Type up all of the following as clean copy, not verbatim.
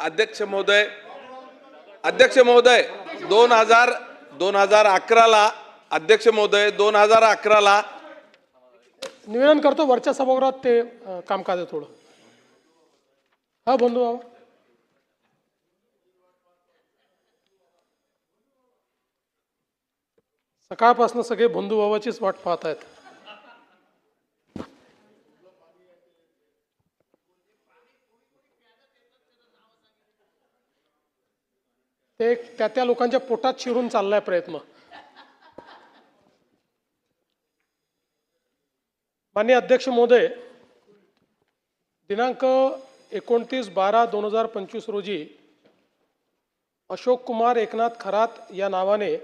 अध्यक्ष महोदय 2011 ला अध्यक्ष महोदय 2011 ला निवेदन करतो वरच्या सभागृहात ते कामकाज आहे थोडं. हा बंधू बाबा, सकाळपासून सगळे बंधू बाबाचीच वाट पाहत आहेत. ते त्या लोकांच्या पोटात शिरून चाललाय प्रयत्न. माननीय अध्यक्ष महोदय, दिनांक 29/12/2025 रोजी अशोक कुमार एकनाथ खरात या नावाने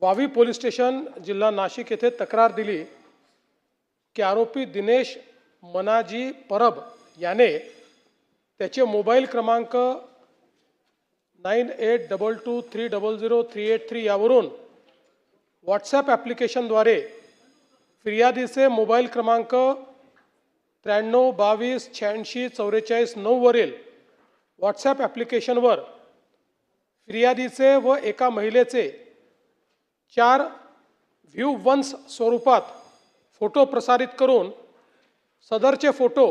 वावी पोलीस स्टेशन जिल्हा नाशिक येथे तक्रार दिली की आरोपी दिनेश मनाजी परब याने त्याचे मोबाईल क्रमांक 9822300383 यावरून व्हॉट्सॲप ॲप्लिकेशनद्वारे फिर्यादीचे मोबाईल क्रमांक 9322864449 वरील व्हॉट्सॲप ॲप्लिकेशनवर फिर्यादीचे व एका महिलेचे 4 व्ह्यू वन्स स्वरूपात फोटो प्रसारित करून सदरचे फोटो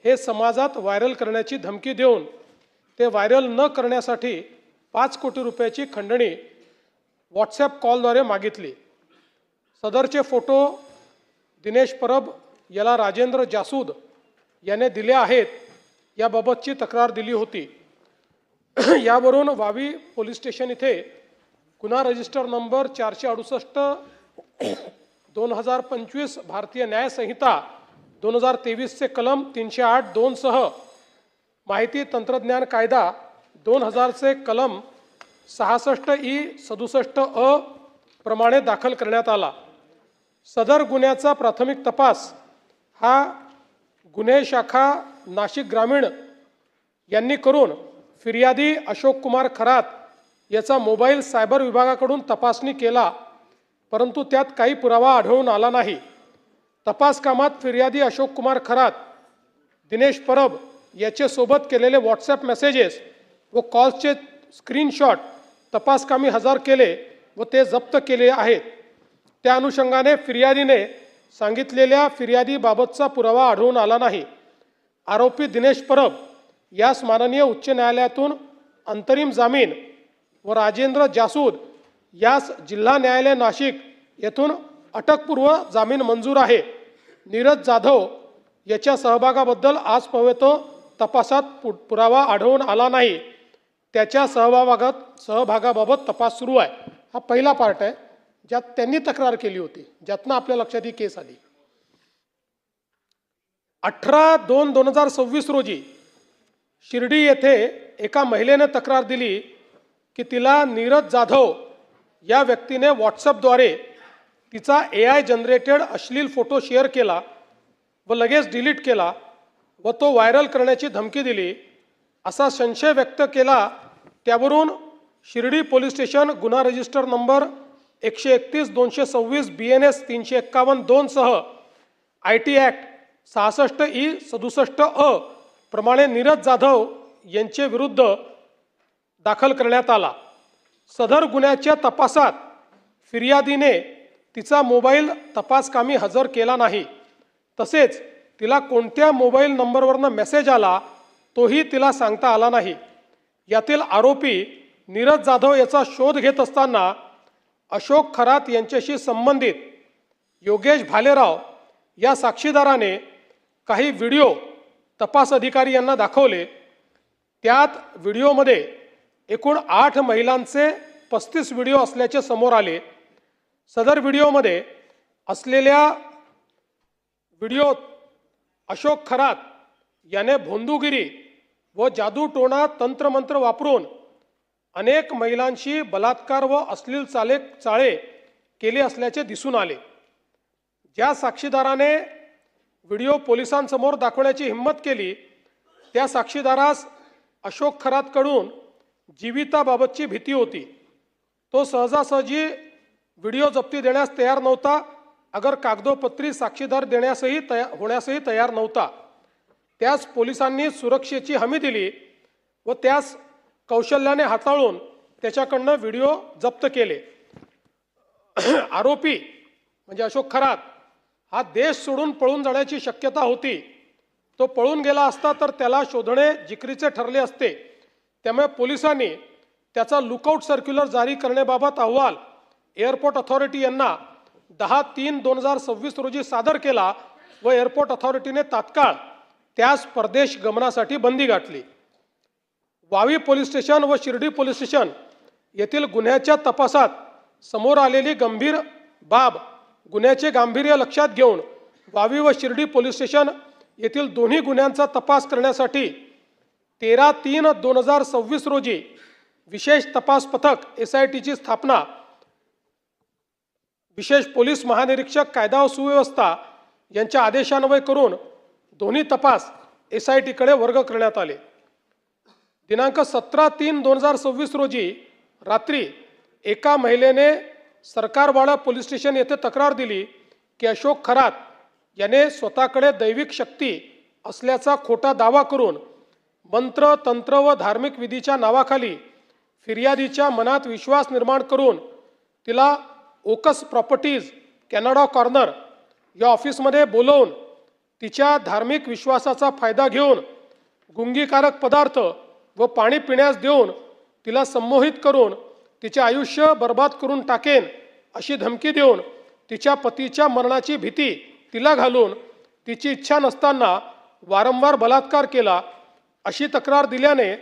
हे समाजात व्हायरल करण्याची धमकी देऊन ते व्हायरल न करण्यासाठी 5 कोटी रुपयाची खंडणी व्हॉट्सॲप कॉलद्वारे मागितली. सदरचे फोटो दिनेश परब याला राजेंद्र जासूद याने दिले आहेत याबाबतची तक्रार दिली होती. यावरून वावी पोलीस स्टेशन इथे गुन्हा रजिस्टर नंबर 468/2025 भारतीय न्याय संहिता 2023 चे कलम 308(2) सह माहिती तंत्रज्ञान कायदा 2000 चे कलम 66(e)67(अ) प्रमाणे दाखल करण्यात आला. सदर गुन्ह्याचा प्राथमिक तपास हा गुन्हे शाखा नाशिक ग्रामीण यांनी करून फिर्यादी अशोक कुमार खरात याचा मोबाईल सायबर विभागाकडून तपासणी केला, परंतु त्यात काही पुरावा आढळून आला नाही. तपास कामात फिर्यादी अशोक कुमार खरात दिनेश परब याचे सोबत केलेले व्हॉट्सॲप मेसेजेस व कॉल्सचे स्क्रीनशॉट तपासकामी हजर केले व ते जप्त केले आहेत. त्या अनुषंगाने फिर्यादीने सांगितलेल्या फिर्यादीबाबतचा पुरावा आढळून आला नाही. आरोपी दिनेश परब यास माननीय उच्च न्यायालयातून अंतरिम जामीन व राजेंद्र जासूद यास जिल्हा न्यायालय नाशिक येथून अटकपूर्व जामीन मंजूर आहे. नीरज जाधव याच्या सहभागाबद्दल आजपर्यंत तपासात पुरावा आढळून आला नाही. त्याच्या सहभागाबाबत तपास सुरू आहे. हा पहिला पार्ट आहे ज्यात त्यांनी तक्रार केली होती, ज्यातनं आपल्या लक्षात ही केस आली. 18/2/2026 रोजी शिर्डी येथे एका महिलेने तक्रार दिली की तिला नीरज जाधव या व्यक्तीने व्हॉट्सअपद्वारे तिचा AI जनरेटेड अश्लील फोटो शेअर केला व लगेच डिलीट केला व तो व्हायरल करण्याची धमकी दिली असा संशय व्यक्त केला. त्यावरून शिर्डी पोलीस स्टेशन गुन्हा रजिस्टर नंबर 131/226 BNS 351(2) सह IT ॲक्ट 66(e)67(अ) प्रमाणे नीरज जाधव यांचे विरुद्ध दाखल करण्यात आला. सदर गुन्ह्याच्या तपासात फिर्यादीने तिचा मोबाईल तपासकामी हजर केला नाही. तसेच तिला कोणत्या मोबाईल नंबरवरनं मेसेज आला तोही तिला सांगता आला नाही. यातील आरोपी नीरज जाधव याचा शोध घेत असताना अशोक खरात यांच्याशी संबंधित योगेश भालेराव या साक्षीदाराने काही व्हिडिओ तपास अधिकारी यांना दाखवले. त्यात व्हिडिओमध्ये एकूण 8 महिलांचे 35 व्हिडिओ असल्याचे समोर आले. सदर व्हिडिओमध्ये असलेल्या व्हिडिओत अशोक खरात याने भोंदूगिरी व जादूटोणा तंत्रमंत्र वापरून अनेक महिलांशी बलात्कार व अश्लील चाळे केले असल्याचे दिसून आले. ज्या साक्षीदाराने व्हिडिओ पोलिसांसमोर दाखवण्याची हिंमत केली त्या साक्षीदारास अशोक खरातकडून जीविताबाबतची भीती होती. तो सहजासहजी व्हिडिओ जप्ती देण्यास तयार नव्हता, अगर कागदोपत्री साक्षीदार होण्यासही तयार नव्हता. त्यास पोलिसांनी सुरक्षेची हमी दिली व त्यास कौशल्याने हाताळून त्याच्याकडनं व्हिडिओ जप्त केले. आरोपी म्हणजे अशोक खरात हा देश सोडून पळून जाण्याची शक्यता होती. तो पळून गेला असता तर त्याला शोधणे जिकरीचे ठरले असते. त्यामुळे पोलिसांनी त्याचा लुकआउट सर्क्युलर जारी करण्याबाबत अहवाल एअरपोर्ट अथॉरिटी यांना 10/3/2026 रोजी सादर केला व एअरपोर्ट अथॉरिटीने तात्काळ त्यास परदेश गमनासाठी बंदी घातली. वावी पोलीस स्टेशन व शिर्डी पोलीस स्टेशन येथील गुन्ह्याच्या तपासात समोर आलेली गंभीर बाब गुन्ह्याचे गांभीर्य लक्षात घेऊन वावी व शिर्डी पोलीस स्टेशन येथील दोन्ही गुन्ह्यांचा तपास करण्यासाठी 13/3/2026 रोजी विशेष तपास पथक SITची स्थापना विशेष पोलीस महानिरीक्षक कायदा व सुव्यवस्था यांच्या आदेशान्वये करून दोन्ही तपास SITकडे वर्ग करण्यात आले. दिनांक 17/3/2026 रोजी रात्री एका महिलेने सरकारवाडा पोलीस स्टेशन येथे तक्रार दिली की अशोक खरात याने स्वतःकडे दैविक शक्ती असल्याचा खोटा दावा करून मंत्र तंत्र व धार्मिक विधीच्या नावाखाली फिर्यादीच्या मनात विश्वास निर्माण करून तिला ओकस प्रॉपर्टीज कॅनडा कॉर्नर या ऑफिसमध्ये बोलवून तिच्या धार्मिक विश्वासाचा फायदा घेऊन गुंगीकारक पदार्थ व पाणी पिण्यास देऊन तिला संमोहित करून तिचे आयुष्य बर्बाद करून टाकेन अशी धमकी देऊन तिच्या पतीच्या मरणाची भीती तिला घालून तिची इच्छा नसताना वारंवार बलात्कार केला अशी तक्रार दिल्याने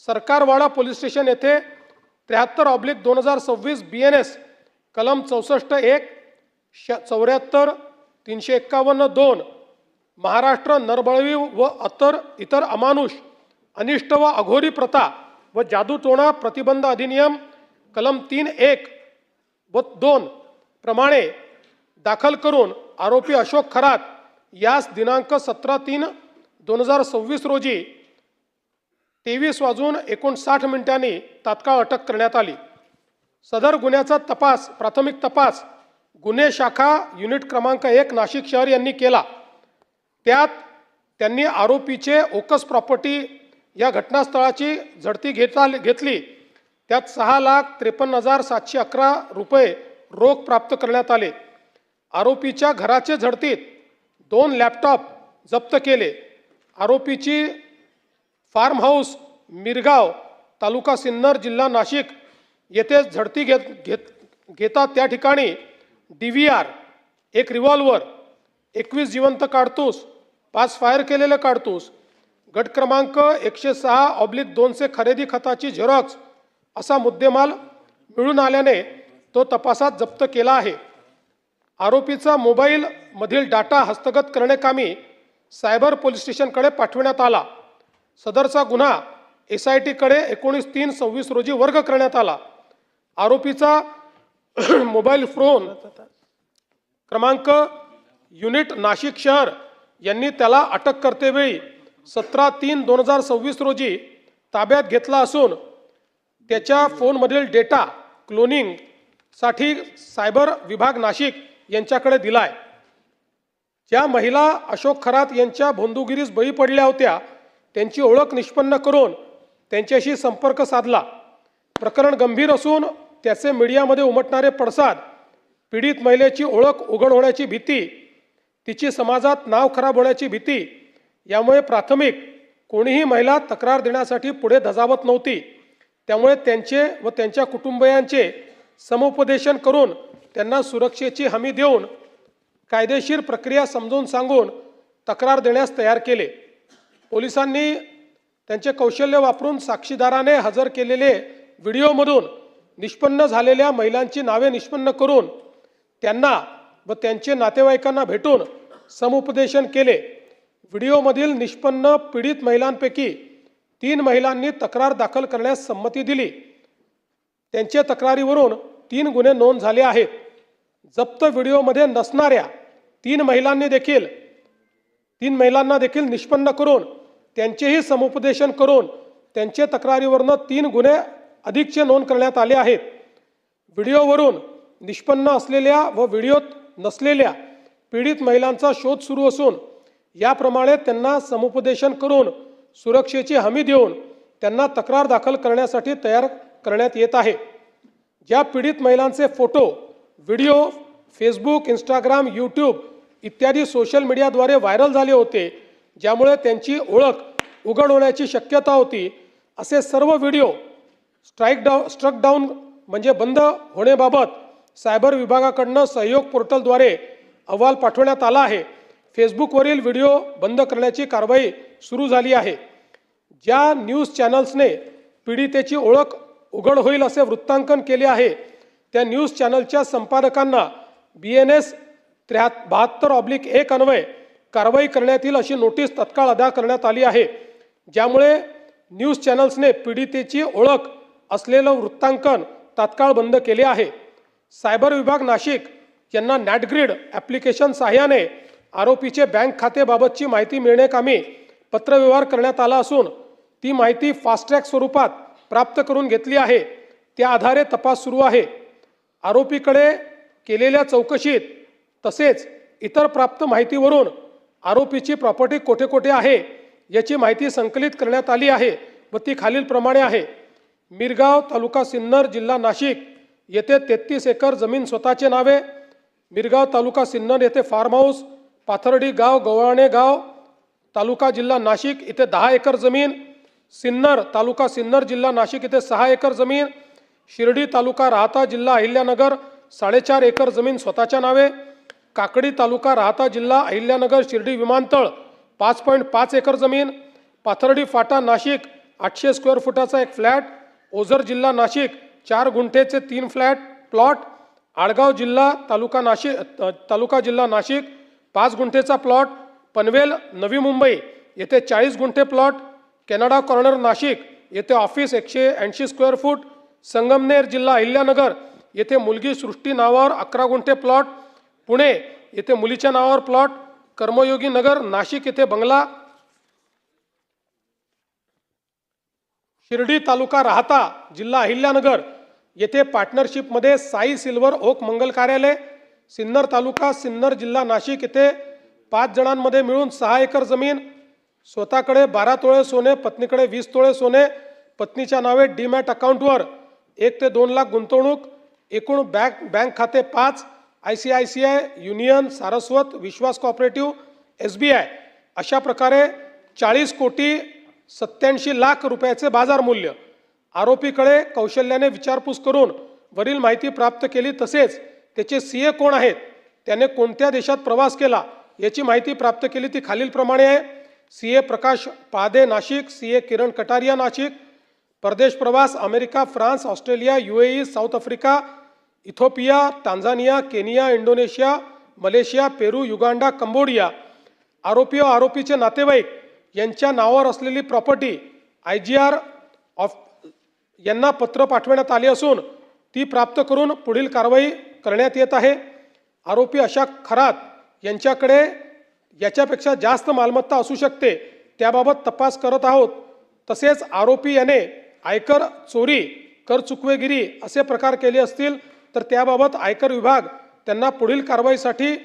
सरकारवाडा पोलीस स्टेशन येथे 73/2026 BNS कलम 64(1) 74 351(2) महाराष्ट्र नरबळवी व इतर अमानुष अनिष्ट व अघोरी प्रथा व जादूटोणा प्रतिबंध अधिनियम कलम 3(1) व 2 प्रमाणे दाखल करून आरोपी अशोक खरात यास दिनांक 17/3/2026 रोजी 23:59 तात्काळ अटक करण्यात आली. सदर गुन्ह्याचा तपास प्राथमिक तपास गुन्हे शाखा युनिट क्रमांक 1 नाशिक शहर यांनी केला. त्यात त्यांनी आरोपीचे ओकस प्रॉपर्टी या घटनास्थळाची झडती घेतली. त्यात 6,53,711 रुपये रोख प्राप्त करण्यात आले. आरोपीच्या घराचे झडतीत 2 लॅपटॉप जप्त केले. आरोपीची फार्म हाऊस मिरगाव तालुका सिन्नर जिल्हा नाशिक येथे झडती घेता त्या ठिकाणी DVR 1 रिव्हॉल्वर 21 जिवंत काडतूस 5 फायर केलेले काडतूस गट क्रमांक 106/2 खरेदी खताची झेरॉक्स असा मुद्देमाल मिळून आल्याने तो तपासात जप्त केला आहे. आरोपीचा मोबाईल मधील डाटा हस्तगत करण्याकामी सायबर पोलीस स्टेशनकडे पाठविण्यात आला. सदरचा गुन्हा SITकडे 19/3/26 रोजी वर्ग करण्यात आला. आरोपीचा मोबाईल फोन क्रमांक युनिट नाशिक शहर यांनी त्याला अटक करतेवेळी 17/3/2026 रोजी ताब्यात घेतला असून त्याच्या फोनमधील डेटा क्लोनिंगसाठी सायबर विभाग नाशिक यांच्याकडे दिलाय. ज्या महिला अशोक खरात यांच्या भोंदूगिरीस बळी पडल्या होत्या त्यांची ओळख निष्पन्न करून त्यांच्याशी संपर्क साधला. प्रकरण गंभीर असून त्याचे मीडियामध्ये उमटणारे पडसाद, पीडित महिलेची ओळख उघड होण्याची भीती, तिची समाजात नाव खराब होण्याची भीती यामुळे प्राथमिक कोणीही महिला तक्रार देण्यासाठी पुढे धजावत नव्हती. त्यामुळे त्यांचे व त्यांच्या कुटुंबियांचे समुपदेशन करून त्यांना सुरक्षेची हमी देऊन कायदेशीर प्रक्रिया समजून सांगून तक्रार देण्यास तयार केले. पोलिसांनी त्यांचे कौशल्य वापरून साक्षीदाराने हजर केलेले व्हिडिओमधून निष्पन्न झालेल्या महिलांची नावे निष्पन्न करून त्यांना व त्यांचे नातेवाईकांना भेटून समुपदेशन केले. व्हिडिओमधील निष्पन्न पीडित महिलांपैकी 3 महिलांनी तक्रार दाखल करण्यास संमती दिली. त्यांच्या तक्रारीवरून 3 गुन्हे नोंद झाले आहेत. जप्त व्हिडिओमध्ये नसणाऱ्या 3 महिलांना देखील निष्पन्न करून त्यांचेही समुपदेशन करून त्यांचे तक्रारीवरून 3 गुन्हे अधिकचे नोंद करण्यात आले आहेत. व्हिडिओवरून निष्पन्न असलेल्या व व्हिडिओत नसलेल्या पीडित महिलांचा शोध सुरू असून याप्रमाणे त्यांना समुपदेशन करून सुरक्षेची हमी देऊन त्यांना तक्रार दाखल करण्यासाठी तयार करण्यात येत आहे। ज्या पीडित महिलांचे photo, video Facebook, Instagram, YouTube इत्यादी सोशल मीडियाद्वारे व्हायरल झाले होते, ज्यामुळे त्यांची ओळख उघड होण्याची शक्यता होती, असे सर्व व्हिडिओ स्ट्रक डाऊन म्हणजे बंद होण्याबाबत सायबर विभागाकडून सहयोग पोर्टलद्वारे अहवाल पाठवण्यात आला आहे। फेसबुकवरील व्हिडिओ बंद करण्याची कारवाई सुरू झाली आहे। ज्या न्यूज चॅनल्सने पीडितेची ओळख उघड होईल असे वृत्तांकन केले आहे, त्या न्यूज चॅनलच्या संपादकांना BNS 72/1 अन्वये कारवाई करण्यात येईल अशी नोटीस तत्काळ अदा करण्यात आली आहे, ज्यामुळे न्यूज चॅनल्सने पीडितेची ओळख असलेलं वृत्तांकन तात्काळ बंद केले आहे। सायबर विभाग नाशिक यांना नॅटग्रीड ॲप्लिकेशन सहाय्याने आरोपीचे बँक खातेबाबतची माहिती मिळण्याकामी पत्रव्यवहार करण्यात आला असून ती माहिती फास्ट ट्रॅक स्वरूपात प्राप्त करून घेतली आहे। त्या आधारे तपास सुरू आहे। आरोपीकडे केलेल्या चौकशीत तसेच इतर प्राप्त माहितीवरून आरोपीची प्रॉपर्टी कोठे कोठे आहे याची माहिती संकलित करण्यात आली आहे व ती खालीलप्रमाणे आहे। मिरगाव, तालुका सिन्नर, जिल्हा नाशिक येथे 33 एकर जमीन स्वतःचे नावे, मिरगाव तालुका सिन्नर येथे फार्म हाऊस, पाथर्डी गाव, गव्हाणे गाव तालुका जिल्हा नाशिक येथे 10 एकर जमीन, सिन्नर तालुका सिन्नर जिल्हा नाशिक येथे 6 एकर जमीन, शिर्डी तालुका राहता जिल्हा अहिल्यानगर 4.5 एकर जमीन स्वतःच्या नावे, काकडी तालुका राहता जिल्हा अहिल्यानगर शिर्डी विमानतळ 5.5 एकर जमीन, पाथर्डी फाटा नाशिक 800 स्क्वेअर फुटाचा एक फ्लॅट, ओझर जिल्हा नाशिक 4 गुंठेचे 3 प्लॉट, आळगाव जिल्हा तालुका जिल्हा नाशिक 5 गुंठेचा प्लॉट, पनवेल नवी मुंबई येथे 40 गुंठे प्लॉट, कॅनडा कॉर्नर नाशिक येथे ऑफिस 180 स्क्वेअर फूट, संगमनेर जिल्हा अहिल्यानगर येथे मुलगी सृष्टी नावावर 11 गुंठे प्लॉट, पुणे येथे मुलीच्या नावावर प्लॉट, कर्मयोगी नगर नाशिक येथे बंगला, शिर्डी तालुका राहता जिल्हा अहिल्यानगर येथे पार्टनरशिपमध्ये साई सिल्वर ओक मंगल कार्यालय, सिन्नर तालुका सिन्नर जिल्हा नाशिक येथे 5 जणांमध्ये मिळून 6 एकर जमीन, स्वतःकडे 12 तोळे सोने, पत्नीकडे 20 तोळे सोने, पत्नीच्या नावे डीमॅट अकाउंटवर 1 ते 2 लाख गुंतवणूक, एकूण बँक खाते 5, ICICI, युनियन, सारस्वत, विश्वास कोऑपरेटिव्ह, SBI अशा प्रकारे 40,87,00,000 रुपयाचे बाजार मूल्य। आरोपीकडे कौशल्याने विचारपूस करून वरील माहिती प्राप्त केली, तसेच त्याचे CA कोण आहेत, त्याने कोणत्या देशात प्रवास केला याची माहिती प्राप्त केली, ती खालीलप्रमाणे आहे। CA प्रकाश पादे नाशिक, CA किरण कटारिया नाशिक, परदेश प्रवास America, France, Australia, UAE, South Africa, Ethiopia, Tanzania, Kenya, Indonesia, Malaysia, Peru, Uganda, Cambodia. आरोपी व आरोपीचे नातेवाईक यांच्या नावावर असलेली प्रॉपर्टी IGR यांना पत्र पाठवण्यात आले असून ती प्राप्त करून पुढील कारवाई करण्यात येत आहे। आरोपी अशा खरात यांच्याकडे याच्यापेक्षा जास्त मालमत्ता असू शकते, त्याबाबत तपास करत आहोत। तसेच आरोपी याने आयकर चोरी, कर चुकवेगिरी असे प्रकार केले असतील तर त्याबाबत आयकर विभाग त्यांना पुढील कारवाईसाठी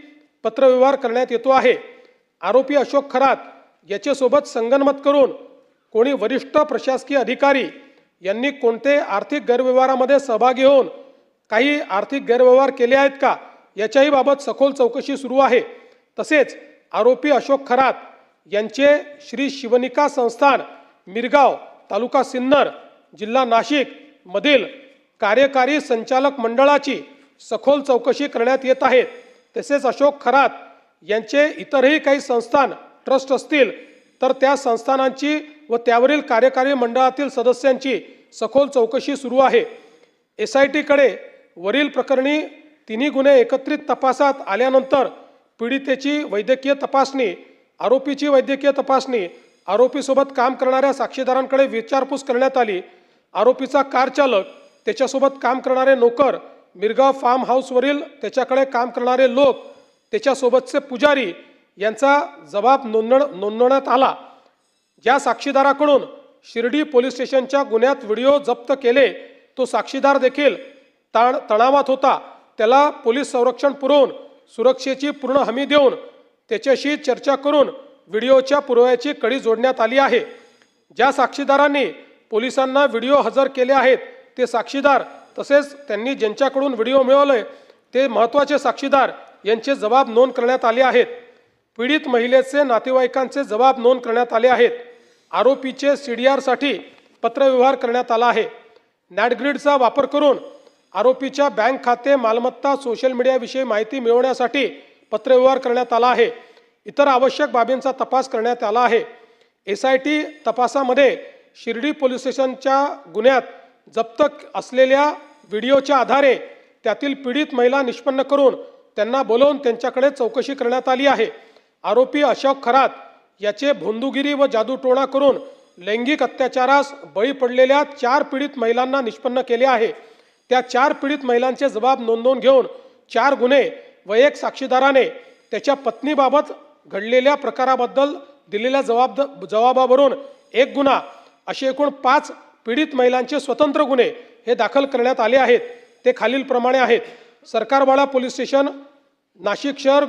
पत्रव्यवहार करण्यात येतो आहे। आरोपी अशोक खरात याच्यासोबत संगनमत करून कोणी वरिष्ठ प्रशासकीय अधिकारी यांनी कोणते आर्थिक गैरव्यवहारामध्ये सहभागी होऊन काही आर्थिक गैरव्यवहार केले आहेत का याच्याही बाबत सखोल चौकशी सुरू आहे। तसेच आरोपी अशोक खरात यांचे श्री शिवनिका संस्थान मिरगाव तालुका सिन्नर जिल्हा नाशिक मधील कार्यकारी संचालक मंडळाची सखोल चौकशी करण्यात येत आहे। तसेच अशोक खरात यांचे इतरही काही संस्थान ट्रस्ट असतील तर त्या संस्थानांची व त्यावरील कार्यकारी मंडळातील सदस्यांची सखोल चौकशी सुरू आहे। SIT कडे वरील प्रकरणी तिन्ही गुन्हे एकत्रित तपासात आल्यानंतर पीडितेची वैद्यकीय तपासणी, आरोपीची वैद्यकीय तपासणी, आरोपीसोबत काम करणाऱ्या साक्षीदारांकडे विचारपूस करण्यात आली। आरोपीचा कार चालक, त्याच्यासोबत काम करणारे नोकर, मिरगाव फार्म हाऊसवरील त्याच्याकडे काम करणारे लोक, त्याच्यासोबतचे पुजारी यांचा जबाब नोंदवण्यात आला। ज्या साक्षीदाराकडून शिर्डी पोलीस स्टेशनच्या गुन्ह्यात व्हिडिओ जप्त केले तो साक्षीदार देखील तणावात होता। त्याला पोलीस संरक्षण पुरवून सुरक्षेची पूर्ण हमी देऊन त्याच्याशी चर्चा करून व्हिडिओच्या पुराव्याची कडी जोडण्यात आली आहे। ज्या साक्षीदारांनी पोलिसांना व्हिडिओ हजर केले आहेत ते साक्षीदार तसेच त्यांनी ज्यांच्याकडून व्हिडिओ मिळवले ते महत्त्वाचे साक्षीदार यांचे जबाब नोंद करण्यात आले आहेत। पीडित महिलेचे नातेवाईकांचे जबाब नोंद करण्यात आले आहेत। आरोपीचे CDRसाठी पत्रव्यवहार करण्यात आला आहे। नॅटग्रिडचा वापर करून आरोपीच्या बँक खाते, मालमत्ता, सोशल मीडियाविषयी माहिती मिळवण्यासाठी पत्रव्यवहार करण्यात आला आहे। इतर आवश्यक बाबींचा तपास करण्यात आला आहे। SIT तपासामध्ये शिर्डी पोलीस स्टेशनच्या गुन्ह्यात जप्त असलेल्या व्हिडिओच्या आधारे त्यातील पीडित महिला निष्पन्न करून त्यांना बोलवून त्यांच्याकडे चौकशी करण्यात आली आहे। आरोपी अशोक खरात याचे भोंदूगिरी व जादूटोणा करून लैंगिक अत्याचारास बळी पडलेल्या 4 पीडित महिलांना निष्पन्न केले आहे। त्या 4 पीडित महिलांचे जबाब नोंदवून घेऊन 4 गुन्हे व 1 साक्षीदाराने त्याच्या पत्नीबाबत घडलेल्या प्रकाराबद्दल दिलेल्या जबाबावरून 1 गुन्हा असे एकूण 5 पीडित महिलांचे स्वतंत्र गुन्हे हे दाखल करण्यात आले आहेत। ते खालीलप्रमाणे आहेत। सरकारवाडा पोलीस स्टेशन, नाशिक शहर,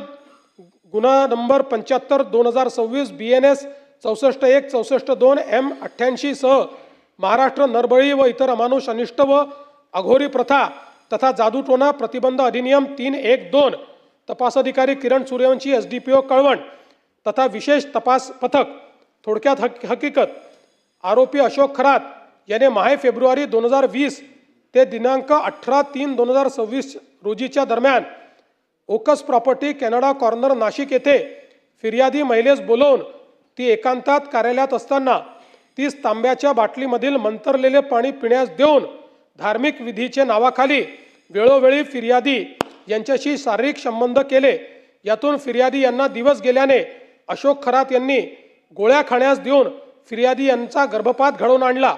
गुन्हा नंबर 75/2026 BNS 64-1, 64-2, M88 सह महाराष्ट्र नरबळी व इतर अमानुष अनिष्ट व अघोरी प्रथा तथा जादूटोणा प्रतिबंध अधिनियम 3(1)(2 तपास अधिकारी किरण सूर्यवंशी SDPO कळवण तथा विशेष तपास पथक। थोडक्यात हकीकत, आरोपी अशोक खरात याने माहे फेब्रुवारी 2020 ते दिनांक 18/3/2026 रोजीच्या दरम्यान ओकस प्रॉपर्टी, कॅनडा कॉर्नर, नाशिक येथे फिर्यादी महिलेस बोलवून ती एकांतात कार्यालयात असताना 30 तांब्याच्या बाटलीमधील मंतरलेले पाणी पिण्यास देऊन धार्मिक विधीचे नावाखाली वेळोवेळी फिर्यादी यांच्याशी शारीरिक संबंध केले। यातून फिर्यादी यांना दिवस गेल्याने अशोक खरात यांनी गोळ्या खाण्यास देऊन फिर्यादी यांचा गर्भपात घडवून आणला।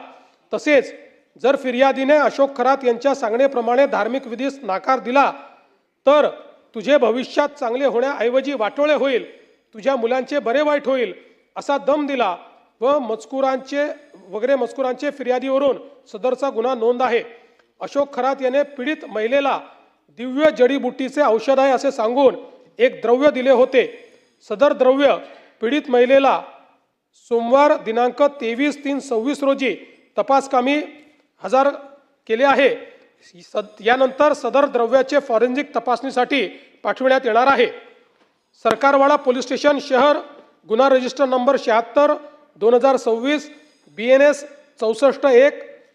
तसेच जर फिर्यादीने अशोक खरात यांच्या सांगण्याप्रमाणे धार्मिक विधीस नकार दिला तर तुझे भविष्यात चांगले होण्याऐवजी वाटोळे होईल, तुझ्या मुलांचे बरे वाईट होईल असा दम दिला व मजकुरांचे फिर्यादीवरून सदरचा गुन्हा नोंद आहे। अशोक खरात याने पीडित महिलेला दिव्य जडीबुटीचे औषध आहे असे सांगून एक द्रव्य दिले होते। सदर द्रव्य पीडित महिलेला सोमवार दिनांक 23/3/26 रोजी तपासकामी हजर केले आहे। यानंतर सदर द्रव्याचे फॉरेन्सिक तपासणीसाठी पाठविण्यात येणार आहे। सरकारवाडा पोलीस स्टेशन शहर, गुन्हा रजिस्टर नंबर 76/2026 BNS 64-1,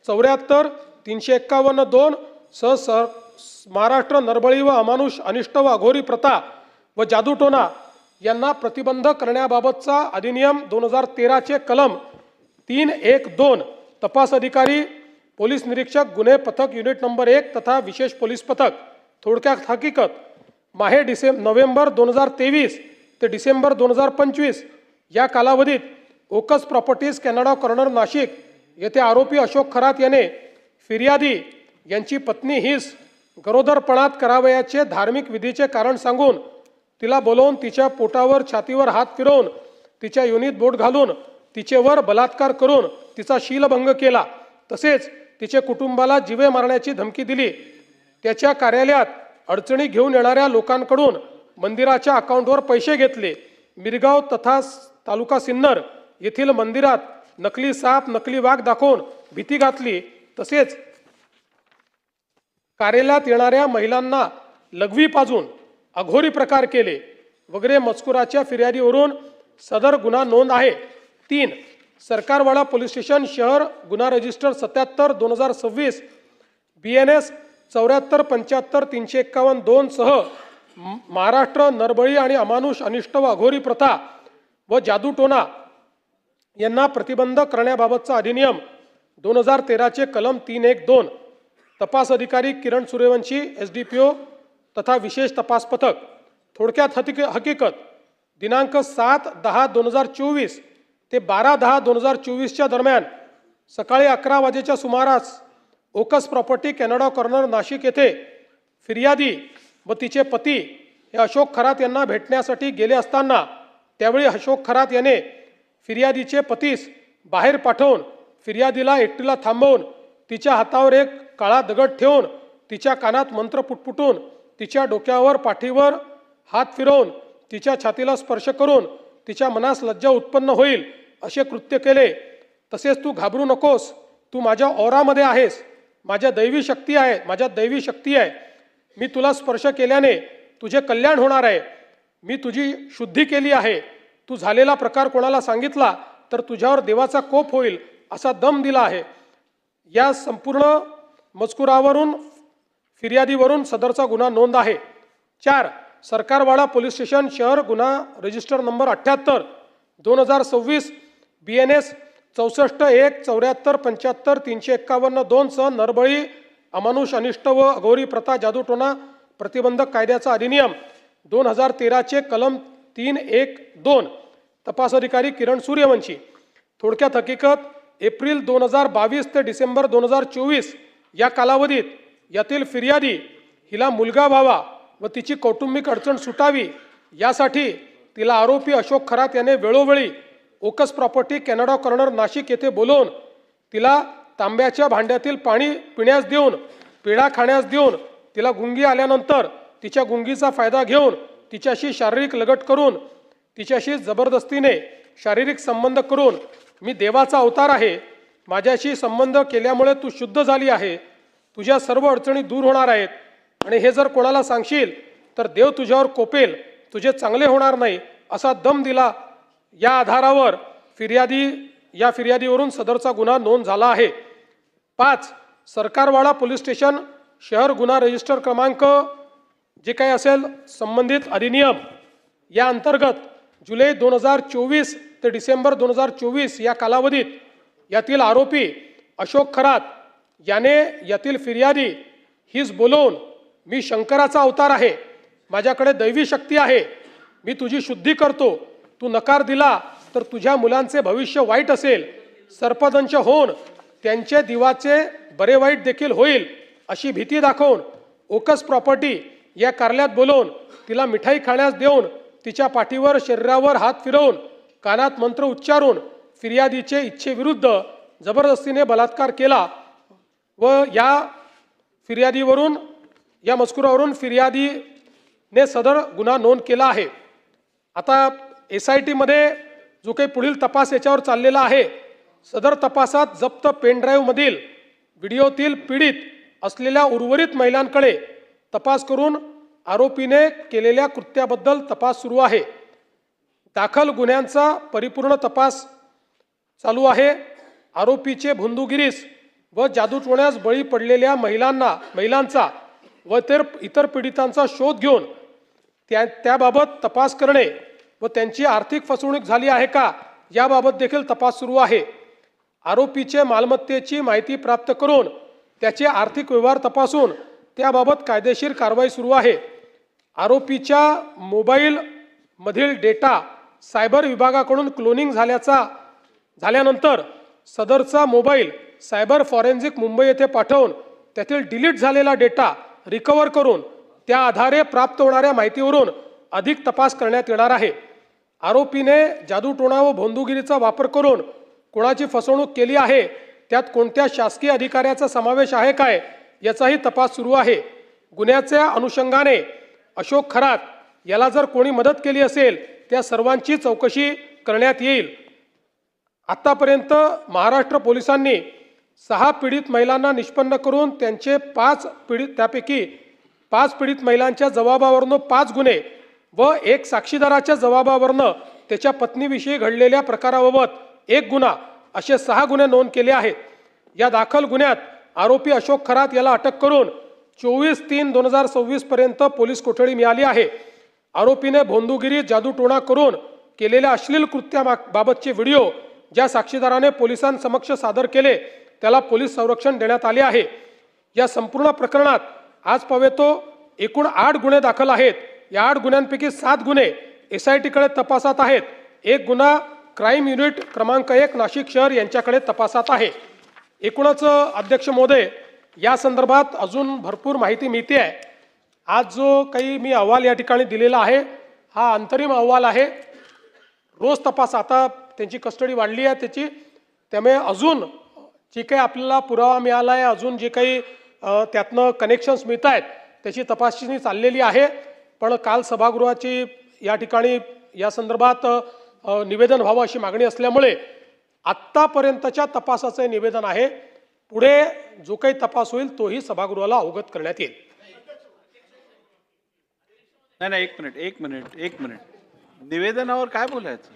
74, 351-2 सह महाराष्ट्र नरबळी व अमानुष अनिष्ट व अघोरी प्रथा व जादूटोणा यांना प्रतिबंध करण्याबाबतचा अधिनियम 2013 कलम 3(1)(2 तपास अधिकारी पोलीस निरीक्षक गुन्हे पथक युनिट नंबर 1 तथा विशेष पोलीस पथक। थोडक्यात हकीकत, माहे नोव्हेंबर 2023 ते डिसेंबर 2025 या कालावधीत ओकस प्रॉपर्टीज, कॅनडा कॉर्नर, नाशिक येथे आरोपी अशोक खरात याने फिर्यादी यांची पत्नी हिस गरोदरपणात करावयाचे धार्मिक विधीचे कारण सांगून तिला बोलवून तिच्या पोटावर, छातीवर हात फिरवून तिच्या योनीत बोट घालून तिचेवर बलात्कार करून तिचा शीलभंग केला। तसेच तिचे कुटुंबाला जीवे मारण्याची धमकी दिली। त्याच्या कार्यालयात अडचणी घेऊन येणाऱ्या लोकांकडून मंदिराच्या अकाउंटवर पैसे घेतले। मिरगाव तथा तालुका सिन्नर येथील मंदिरात नकली साप, नकली वाघ दाखवून भीती घातली। तसेच कार्यालयात येणाऱ्या महिलांना लघवी पाजून अघोरी प्रकार केले वगैरे मजकुराच्या फिर्यादीवरून सदर गुन्हा नोंद आहे। 3. सरकारवाडा पोलीस स्टेशन शहर, गुन्हा रजिस्टर 77/2026 BNS 74-75-351-2 सह महाराष्ट्र नरबळी आणि अमानुष अनिष्ट व अघोरी प्रथा व जादूटोणा यांना प्रतिबंध करण्याबाबतचा अधिनियम 2013 कलम 3(1)(2 तपास अधिकारी किरण सूर्यवंशी SDPO तथा विशेष तपास पथक। थोडक्यात हकीकत, दिनांक 7/10/2024 ते 12/10/2024 दरम्यान सकाळी 11 वाजेच्या सुमारास ओकस प्रॉपर्टी, कॅनडा कॉर्नर, नाशिक येथे फिर्यादी व तिचे पती हे अशोक खरात यांना भेटण्यासाठी गेले असताना त्यावेळी अशोक खरात याने फिर्यादीचे पतीस बाहेर पाठवून फिर्यादीला एकटीला थांबवून तिच्या हातावर एक काळा दगड ठेवून तिच्या कानात मंत्र पुटपुटून तिच्या डोक्यावर, पाठीवर हात फिरवून तिच्या छातीला स्पर्श करून तिच्या मनास लज्जा उत्पन्न होईल असे कृत्य केले, तसेच तू घाबरू नकोस, तू माझ्या औरामध्ये आहेस, माझ्या दैवी शक्ती आहे, मी तुला स्पर्श केल्याने तुझे कल्याण होणार आहे, मी तुझी शुद्धी केली आहे, तू झालेला प्रकार कोणाला सांगितला तर तुझ्यावर देवाचा कोप होईल असा दम दिला आहे. या संपूर्ण मजकुरावरून फिर्यादीवरून सदरचा गुन्हा नोंद आहे. 4. सरकारवाडा पोलीस स्टेशन शहर गुन्हा रजिस्टर नंबर 78 2026 BNS 64-1-74-75-351-2 सह नरबळी, अमानुष, अनिष्ट व अघोरी प्रथा, जादूटोणा प्रतिबंधक कायद्याचा अधिनियम 2013 कलम 312. तपास अधिकारी किरण सूर्यवंशी. थोडक्यात हकीकत, एप्रिल 2022 ते डिसेंबर 2024 या कालावधीत यातील फिर्यादी हिला मुलगा व्हावा व तिची कौटुंबिक अडचण सुटावी यासाठी तिला आरोपी अशोक खरात याने वेळोवेळी ओकस प्रॉपर्टी, कॅनडा कॉर्नर, नाशिक येथे बोलवून तिला तांब्याच्या भांड्यातील पाणी पिण्यास देऊन, पेढा खाण्यास देऊन, तिला गुंगी आल्यानंतर तिच्या गुंगीचा फायदा घेऊन तिच्याशी शारीरिक लगट करून तिच्याशी जबरदस्तीने शारीरिक संबंध करून, मी देवाचा अवतार आहे, माझ्याशी संबंध केल्यामुळे तू शुद्ध झाली आहे, तुझ्या सर्व अडचणी दूर होणार आहेत आणि हे जर कोणाला सांगशील तर देव तुझ्यावर कोपेल, तुझे चांगले होणार नाही असा दम दिला. या आधारावर फिर्यादीवरून सदरचा गुन्हा नोंद झाला आहे. 5. सरकारवाडा पोलीस स्टेशन शहर गुन्हा रजिस्टर क्रमांक जे काही असेल संबंधित अधिनियम या अंतर्गत जुलै 2024 ते डिसेंबर 2024 या कालावधीत यातील आरोपी अशोक खरात याने यातील फिर्यादी हीच बोलवून, मी शंकराचा अवतार आहे, माझ्याकडे दैवी शक्ती आहे, मी तुझी शुद्धी करतो, तू नकार दिला तर तुझ्या मुलांचे भविष्य वाईट असेल, सर्पदंश होऊन त्यांचे दिवाचे बरे वाईट देखील होईल अशी भीती दाखवून ओकस प्रॉपर्टी या कार्यालयात बोलवून तिला मिठाई खाण्यास देऊन तिच्या पाठीवर, शरीरावर हात फिरवून कानात मंत्र उच्चारून फिर्यादीचे इच्छेविरुद्ध जबरदस्तीने बलात्कार केला व या मजकुरावरून फिर्यादीने सदर गुन्हा नोंद केला आहे. आता SIT मध्ये जो काही पुढील तपास याच्यावर चाललेला आहे, सदर तपासात जप्त पेनड्राईव्हमधील व्हिडिओतील पीडित असलेल्या उर्वरित महिलांकडे तपास करून आरोपीने केलेल्या कृत्याबद्दल तपास सुरू आहे. दाखल गुन्ह्यांचा परिपूर्ण तपास चालू आहे. आरोपीचे भोंदूगिरीस व जादूटोण्यास बळी पडलेल्या महिलांचा व इतर पीडितांचा शोध घेऊन त्याबाबत तपास करणे व त्यांची आर्थिक फसवणूक झाली आहे का याबाबत देखील तपास सुरू आहे. आरोपीचे मालमत्तेची माहिती प्राप्त करून त्याचे आर्थिक व्यवहार तपासून त्याबाबत कायदेशीर कारवाई सुरू आहे. आरोपीच्या मोबाईलमधील डेटा सायबर विभागाकडून क्लोनिंग झाल्यानंतर सदरचा मोबाईल सायबर फॉरेन्सिक मुंबई येथे पाठवून त्यातील डिलीट झालेला डेटा रिकव्हर करून त्या आधारे प्राप्त होणाऱ्या माहितीवरून अधिक तपास करण्यात येणार आहे. आरोपीने जादूटोणा व भोंदूगिरीचा वापर करून कोणाची फसवणूक केली आहे, त्यात कोणत्या शासकीय अधिकाऱ्याचा समावेश आहे काय याचाही तपास सुरू आहे. गुन्ह्याच्या अनुषंगाने अशोक खरात याला जर कोणी मदत केली असेल त्या सर्वांची चौकशी करण्यात येईल. आतापर्यंत महाराष्ट्र पोलिसांनी 6 पीडित महिलांना निष्पन्न करून त्यापैकी 5 पीडित महिलांच्या जबाबावरनं 5 गुन्हे व 1 साक्षीदाराच्या जबाबावरनं त्याच्या पत्नीविषयी घडलेल्या प्रकाराबाबत 1 गुन्हा असे 6 गुन्हे नोंद केले आहेत. या दाखल गुन्ह्यात आरोपी अशोक खरात याला अटक करून 24/3/2026 पर्यंत पोलीस कोठडी मिळाली आहे. आरोपीने भोंदूगिरी, जादूटोणा करून केलेल्या अश्लील कृत्याबाबतचे व्हिडिओ ज्या साक्षीदाराने पोलिसांसमक्ष सादर केले त्याला पोलीस संरक्षण देण्यात आले आहे. या संपूर्ण प्रकरणात आजपर्यंत एकूण 8 गुन्हे दाखल आहेत. या 8 गुन्ह्यांपैकी 7 गुन्हे SIT कडे तपासात आहेत. 1 गुन्हा क्राईम युनिट क्रमांक 1 नाशिक शहर यांच्याकडे तपासात आहे. एकूणच अध्यक्ष महोदय, या संदर्भात अजून भरपूर माहिती मिळते आहे. आज जो काही मी अहवाल या ठिकाणी दिलेला आहे हा अंतरिम अहवाल आहे. रोज तपास, आता त्यांची कस्टडी वाढली आहे त्यामुळे अजून जे काही आपल्याला पुरावा मिळाला आहे, अजून जे काही त्यातनं कनेक्शन्स मिळत आहेत त्याची तपासणी चाललेली आहे. पण काल सभागृहाची या ठिकाणी या संदर्भात निवेदन व्हावं अशी मागणी असल्यामुळे आत्तापर्यंतच्या तपासाचे निवेदन आहे. पुढे जो काही तपास होईल तोही सभागृहाला अवगत करण्यात येईल. नाही, एक मिनिट. निवेदनावर काय बोलायचं?